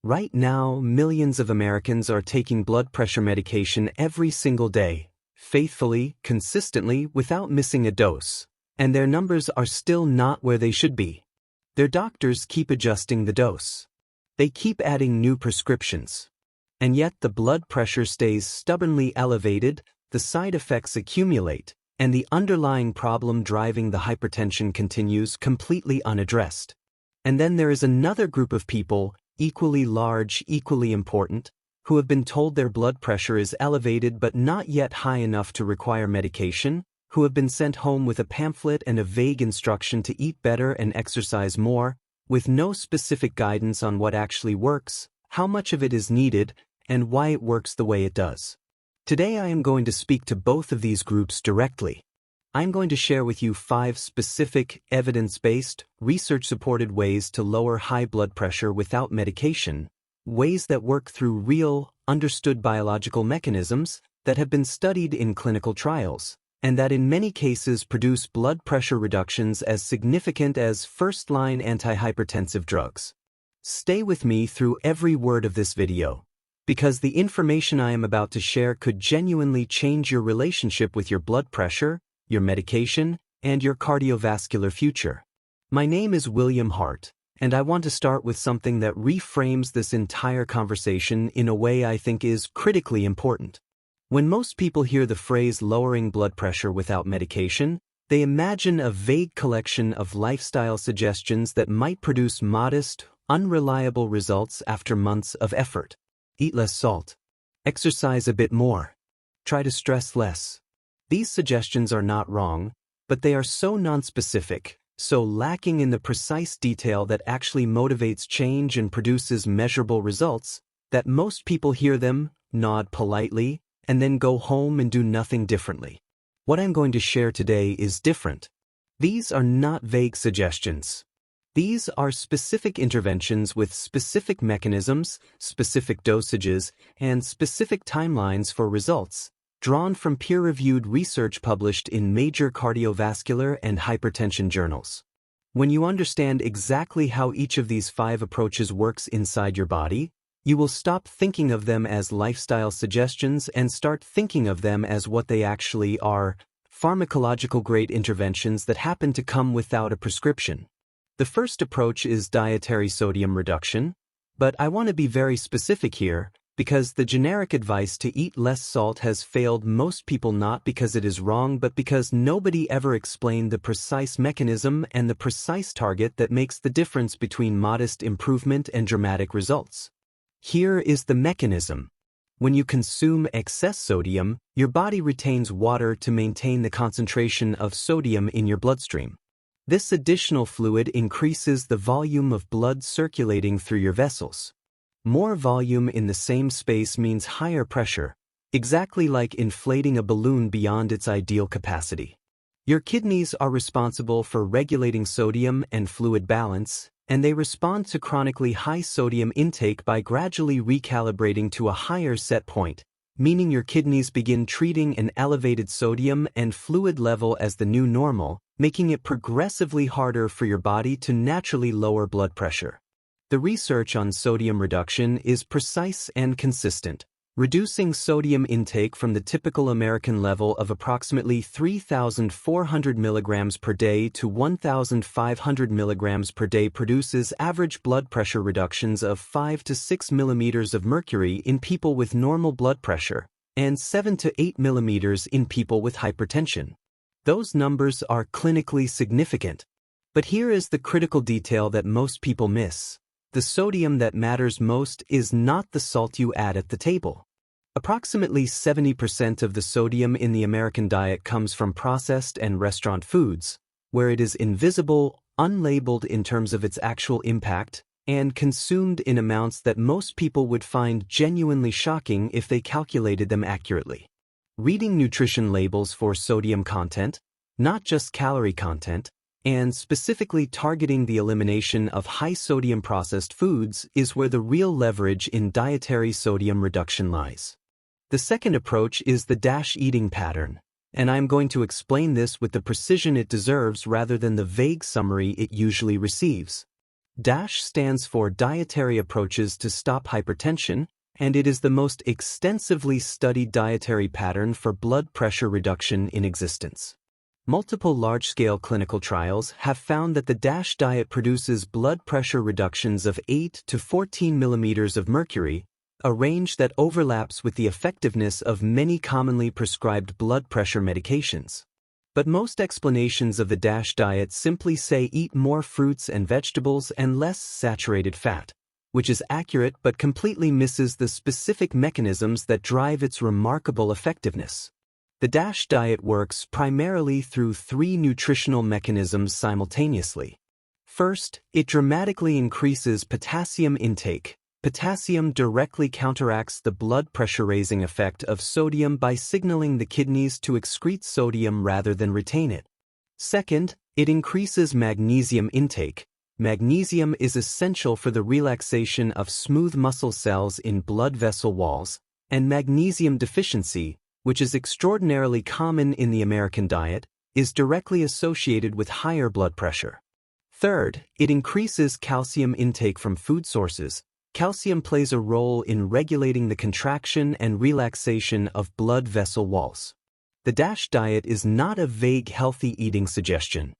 Right now, millions of Americans are taking blood pressure medication every single day, faithfully, consistently, without missing a dose. And their numbers are still not where they should be. Their doctors keep adjusting the dose. They keep adding new prescriptions. And yet the blood pressure stays stubbornly elevated, the side effects accumulate, and the underlying problem driving the hypertension continues completely unaddressed. And then there is another group of people, equally large, equally important, who have been told their blood pressure is elevated but not yet high enough to require medication, who have been sent home with a pamphlet and a vague instruction to eat better and exercise more, with no specific guidance on what actually works, how much of it is needed, and why it works the way it does. Today I am going to speak to both of these groups directly. I'm going to share with you 5 specific, evidence-based, research-supported ways to lower high blood pressure without medication, ways that work through real, understood biological mechanisms that have been studied in clinical trials, and that in many cases produce blood pressure reductions as significant as first-line antihypertensive drugs. Stay with me through every word of this video, because the information I am about to share could genuinely change your relationship with your blood pressure, your medication, and your cardiovascular future. My name is William Hart, and I want to start with something that reframes this entire conversation in a way I think is critically important. When most people hear the phrase lowering blood pressure without medication, they imagine a vague collection of lifestyle suggestions that might produce modest, unreliable results after months of effort. Eat less salt. Exercise a bit more. Try to stress less. These suggestions are not wrong, but they are so nonspecific, so lacking in the precise detail that actually motivates change and produces measurable results, that most people hear them, nod politely, and then go home and do nothing differently. What I'm going to share today is different. These are not vague suggestions. These are specific interventions with specific mechanisms, specific dosages, and specific timelines for results, drawn from peer-reviewed research published in major cardiovascular and hypertension journals. When you understand exactly how each of these 5 approaches works inside your body, you will stop thinking of them as lifestyle suggestions and start thinking of them as what they actually are, pharmacological-grade interventions that happen to come without a prescription. The first approach is dietary sodium reduction, but I want to be very specific here, because the generic advice to eat less salt has failed most people not because it is wrong but because nobody ever explained the precise mechanism and the precise target that makes the difference between modest improvement and dramatic results. Here is the mechanism. When you consume excess sodium, your body retains water to maintain the concentration of sodium in your bloodstream. This additional fluid increases the volume of blood circulating through your vessels. More volume in the same space means higher pressure, exactly like inflating a balloon beyond its ideal capacity. Your kidneys are responsible for regulating sodium and fluid balance, and they respond to chronically high sodium intake by gradually recalibrating to a higher set point, meaning your kidneys begin treating an elevated sodium and fluid level as the new normal, making it progressively harder for your body to naturally lower blood pressure. The research on sodium reduction is precise and consistent, reducing sodium intake from the typical American level of approximately 3,400 milligrams per day to 1,500 milligrams per day produces average blood pressure reductions of 5 to 6 millimeters of mercury in people with normal blood pressure and 7 to 8 millimeters in people with hypertension. Those numbers are clinically significant. But here is the critical detail that most people miss. The sodium that matters most is not the salt you add at the table. Approximately 70% of the sodium in the American diet comes from processed and restaurant foods, where it is invisible, unlabeled in terms of its actual impact, and consumed in amounts that most people would find genuinely shocking if they calculated them accurately. Reading nutrition labels for sodium content, not just calorie content, and specifically targeting the elimination of high-sodium processed foods is where the real leverage in dietary sodium reduction lies. The second approach is the DASH eating pattern, and I'm going to explain this with the precision it deserves rather than the vague summary it usually receives. DASH stands for Dietary Approaches to Stop Hypertension, and it is the most extensively studied dietary pattern for blood pressure reduction in existence. Multiple large-scale clinical trials have found that the DASH diet produces blood pressure reductions of 8 to 14 millimeters of mercury, a range that overlaps with the effectiveness of many commonly prescribed blood pressure medications. But most explanations of the DASH diet simply say eat more fruits and vegetables and less saturated fat, which is accurate but completely misses the specific mechanisms that drive its remarkable effectiveness. The DASH diet works primarily through three nutritional mechanisms simultaneously. First, it dramatically increases potassium intake. Potassium directly counteracts the blood pressure-raising effect of sodium by signaling the kidneys to excrete sodium rather than retain it. Second, it increases magnesium intake. Magnesium is essential for the relaxation of smooth muscle cells in blood vessel walls, and magnesium deficiency, which is extraordinarily common in the American diet, is directly associated with higher blood pressure. Third, it increases calcium intake from food sources. Calcium plays a role in regulating the contraction and relaxation of blood vessel walls. The DASH diet is not a vague healthy eating suggestion.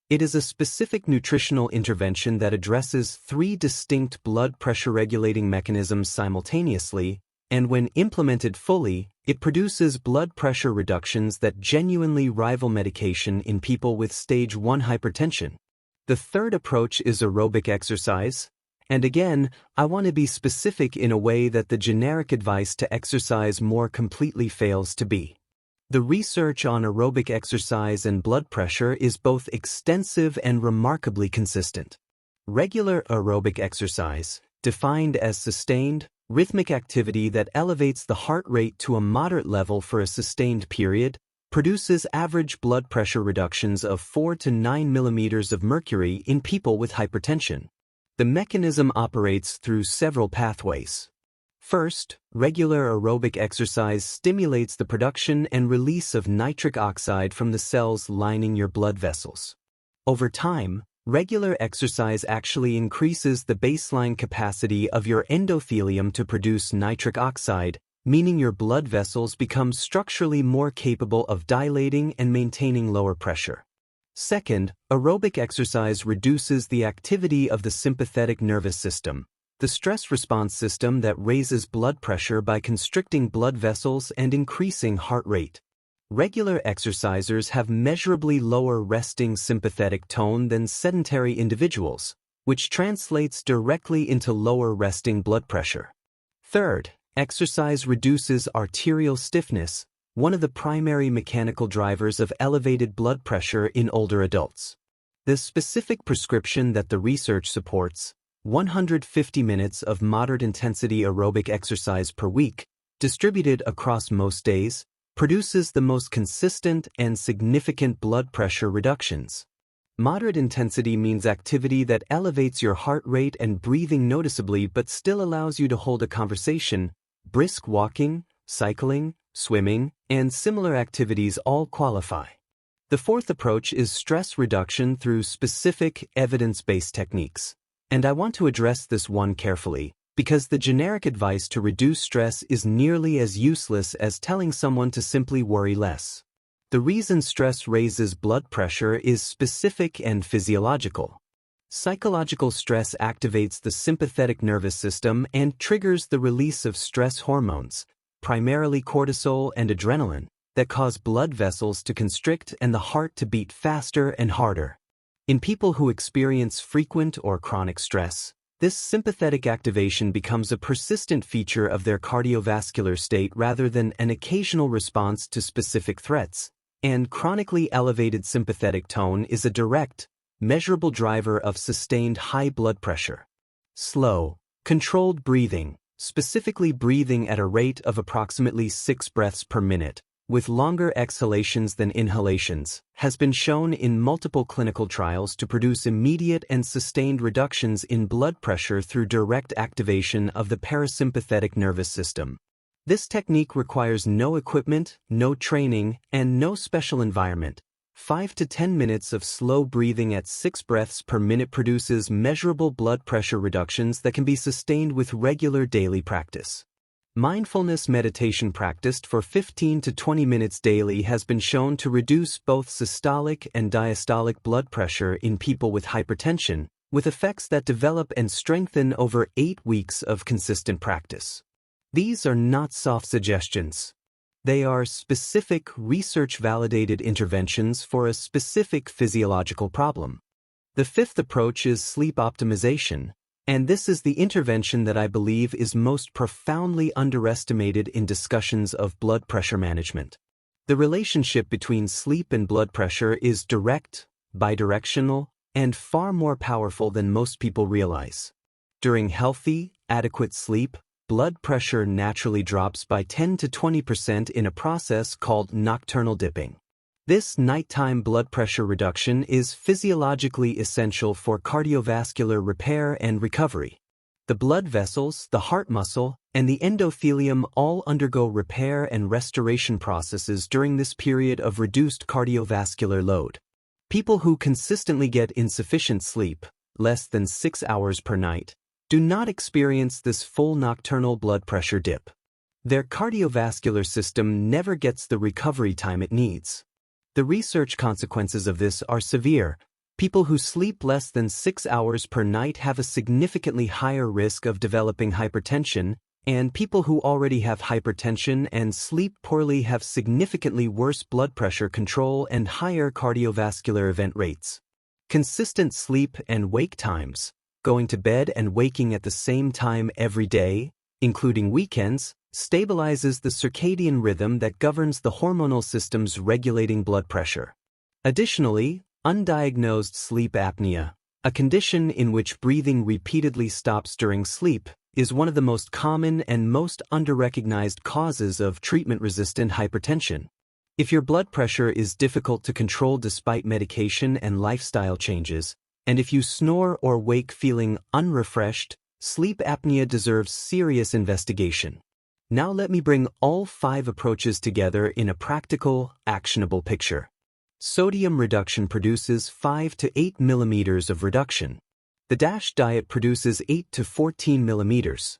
It is a specific nutritional intervention that addresses three distinct blood pressure regulating mechanisms simultaneously, and when implemented fully, it produces blood pressure reductions that genuinely rival medication in people with stage 1 hypertension. The third approach is aerobic exercise. And again, I want to be specific in a way that the generic advice to exercise more completely fails to be. The research on aerobic exercise and blood pressure is both extensive and remarkably consistent. Regular aerobic exercise, defined as sustained, rhythmic activity that elevates the heart rate to a moderate level for a sustained period, produces average blood pressure reductions of 4 to 9 millimeters of mercury in people with hypertension. The mechanism operates through several pathways. First, regular aerobic exercise stimulates the production and release of nitric oxide from the cells lining your blood vessels. Over time, regular exercise actually increases the baseline capacity of your endothelium to produce nitric oxide, meaning your blood vessels become structurally more capable of dilating and maintaining lower pressure. Second, aerobic exercise reduces the activity of the sympathetic nervous system, the stress response system that raises blood pressure by constricting blood vessels and increasing heart rate. Regular exercisers have measurably lower resting sympathetic tone than sedentary individuals, which translates directly into lower resting blood pressure. Third, exercise reduces arterial stiffness, one of the primary mechanical drivers of elevated blood pressure in older adults. The specific prescription that the research supports, 150 minutes of moderate-intensity aerobic exercise per week, distributed across most days, produces the most consistent and significant blood pressure reductions. Moderate intensity means activity that elevates your heart rate and breathing noticeably but still allows you to hold a conversation. Brisk walking, cycling, swimming, and similar activities all qualify. The fourth approach is stress reduction through specific, evidence-based techniques. And I want to address this one carefully, because the generic advice to reduce stress is nearly as useless as telling someone to simply worry less. The reason stress raises blood pressure is specific and physiological. Psychological stress activates the sympathetic nervous system and triggers the release of stress hormones, primarily cortisol and adrenaline, that cause blood vessels to constrict and the heart to beat faster and harder. In people who experience frequent or chronic stress, this sympathetic activation becomes a persistent feature of their cardiovascular state rather than an occasional response to specific threats, and chronically elevated sympathetic tone is a direct, measurable driver of sustained high blood pressure. Slow, controlled breathing, specifically breathing at a rate of approximately 6 breaths per minute, with longer exhalations than inhalations, has been shown in multiple clinical trials to produce immediate and sustained reductions in blood pressure through direct activation of the parasympathetic nervous system. This technique requires no equipment, no training, and no special environment, 5 to 10 minutes of slow breathing at 6 breaths per minute produces measurable blood pressure reductions that can be sustained with regular daily practice. Mindfulness meditation practiced for 15 to 20 minutes daily has been shown to reduce both systolic and diastolic blood pressure in people with hypertension, with effects that develop and strengthen over 8 weeks of consistent practice. These are not soft suggestions. They are specific, research-validated interventions for a specific physiological problem. The fifth approach is sleep optimization, and this is the intervention that I believe is most profoundly underestimated in discussions of blood pressure management. The relationship between sleep and blood pressure is direct, bidirectional, and far more powerful than most people realize. During healthy, adequate sleep, blood pressure naturally drops by 10 to 20% in a process called nocturnal dipping. This nighttime blood pressure reduction is physiologically essential for cardiovascular repair and recovery. The blood vessels, the heart muscle, and the endothelium all undergo repair and restoration processes during this period of reduced cardiovascular load. People who consistently get insufficient sleep, less than 6 hours per night, do not experience this full nocturnal blood pressure dip. Their cardiovascular system never gets the recovery time it needs. The research consequences of this are severe. People who sleep less than 6 hours per night have a significantly higher risk of developing hypertension, and people who already have hypertension and sleep poorly have significantly worse blood pressure control and higher cardiovascular event rates. Consistent sleep and wake times, going to bed and waking at the same time every day, including weekends, stabilizes the circadian rhythm that governs the hormonal systems regulating blood pressure. Additionally, undiagnosed sleep apnea, a condition in which breathing repeatedly stops during sleep, is one of the most common and most underrecognized causes of treatment-resistant hypertension. If your blood pressure is difficult to control despite medication and lifestyle changes, and if you snore or wake feeling unrefreshed, sleep apnea deserves serious investigation. Now let me bring all 5 approaches together in a practical, actionable picture. Sodium reduction produces 5 to 8 millimeters of reduction. The DASH diet produces 8 to 14 millimeters.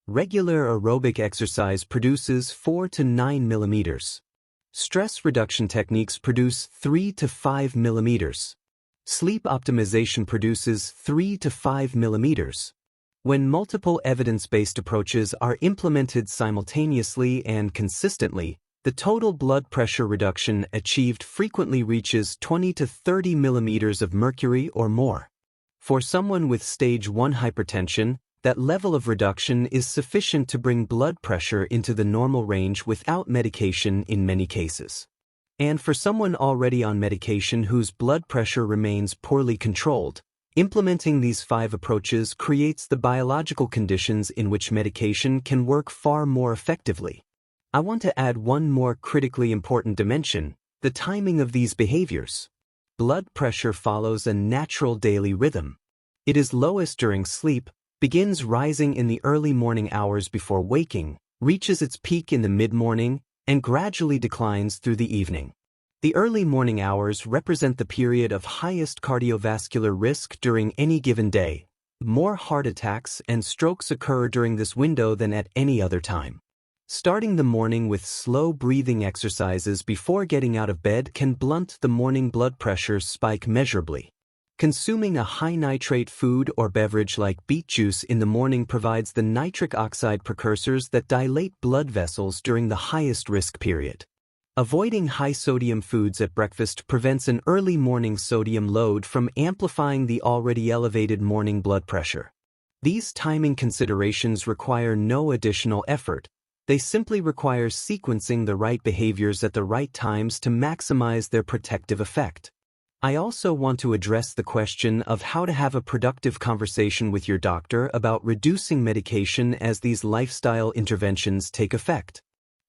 Regular aerobic exercise produces 4 to 9 millimeters. Stress reduction techniques produce 3 to 5 millimeters. Sleep optimization produces 3 to 5 millimeters. When multiple evidence-based approaches are implemented simultaneously and consistently, the total blood pressure reduction achieved frequently reaches 20 to 30 millimeters of mercury or more. For someone with stage 1 hypertension, that level of reduction is sufficient to bring blood pressure into the normal range without medication in many cases. And for someone already on medication whose blood pressure remains poorly controlled, implementing these 5 approaches creates the biological conditions in which medication can work far more effectively. I want to add one more critically important dimension: the timing of these behaviors. Blood pressure follows a natural daily rhythm. It is lowest during sleep, begins rising in the early morning hours before waking, reaches its peak in the mid-morning, and gradually declines through the evening. The early morning hours represent the period of highest cardiovascular risk during any given day. More heart attacks and strokes occur during this window than at any other time. Starting the morning with slow breathing exercises before getting out of bed can blunt the morning blood pressure spike measurably. Consuming a high nitrate food or beverage like beet juice in the morning provides the nitric oxide precursors that dilate blood vessels during the highest risk period. Avoiding high-sodium foods at breakfast prevents an early morning sodium load from amplifying the already elevated morning blood pressure. These timing considerations require no additional effort. They simply require sequencing the right behaviors at the right times to maximize their protective effect. I also want to address the question of how to have a productive conversation with your doctor about reducing medication as these lifestyle interventions take effect.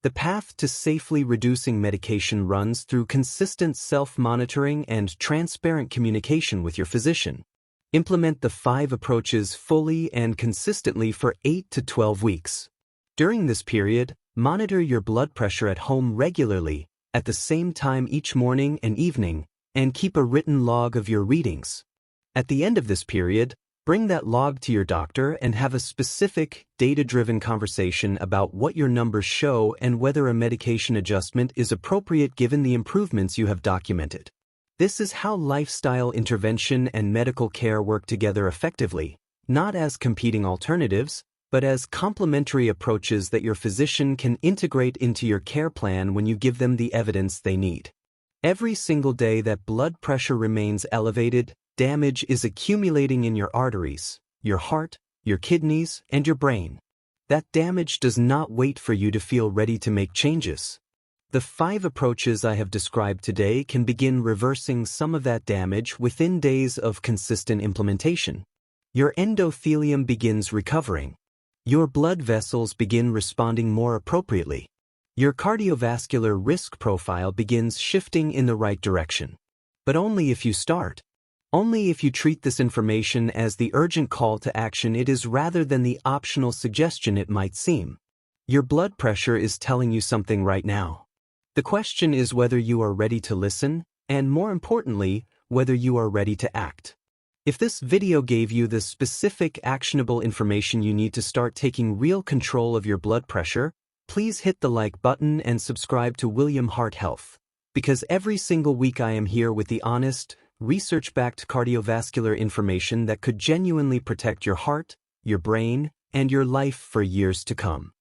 The path to safely reducing medication runs through consistent self-monitoring and transparent communication with your physician. Implement the 5 approaches fully and consistently for 8 to 12 weeks. During this period, monitor your blood pressure at home regularly, at the same time each morning and evening, and keep a written log of your readings. At the end of this period, bring that log to your doctor and have a specific, data-driven conversation about what your numbers show and whether a medication adjustment is appropriate given the improvements you have documented. This is how lifestyle intervention and medical care work together effectively, not as competing alternatives, but as complementary approaches that your physician can integrate into your care plan when you give them the evidence they need. Every single day that blood pressure remains elevated, damage is accumulating in your arteries, your heart, your kidneys, and your brain. That damage does not wait for you to feel ready to make changes. The 5 approaches I have described today can begin reversing some of that damage within days of consistent implementation. Your endothelium begins recovering. Your blood vessels begin responding more appropriately. Your cardiovascular risk profile begins shifting in the right direction. But only if you start. Only if you treat this information as the urgent call to action it is rather than the optional suggestion it might seem. Your blood pressure is telling you something right now. The question is whether you are ready to listen, and more importantly, whether you are ready to act. If this video gave you the specific actionable information you need to start taking real control of your blood pressure, please hit the like button and subscribe to William Hart Health. Because every single week I am here with the honest, research-backed cardiovascular information that could genuinely protect your heart, your brain, and your life for years to come.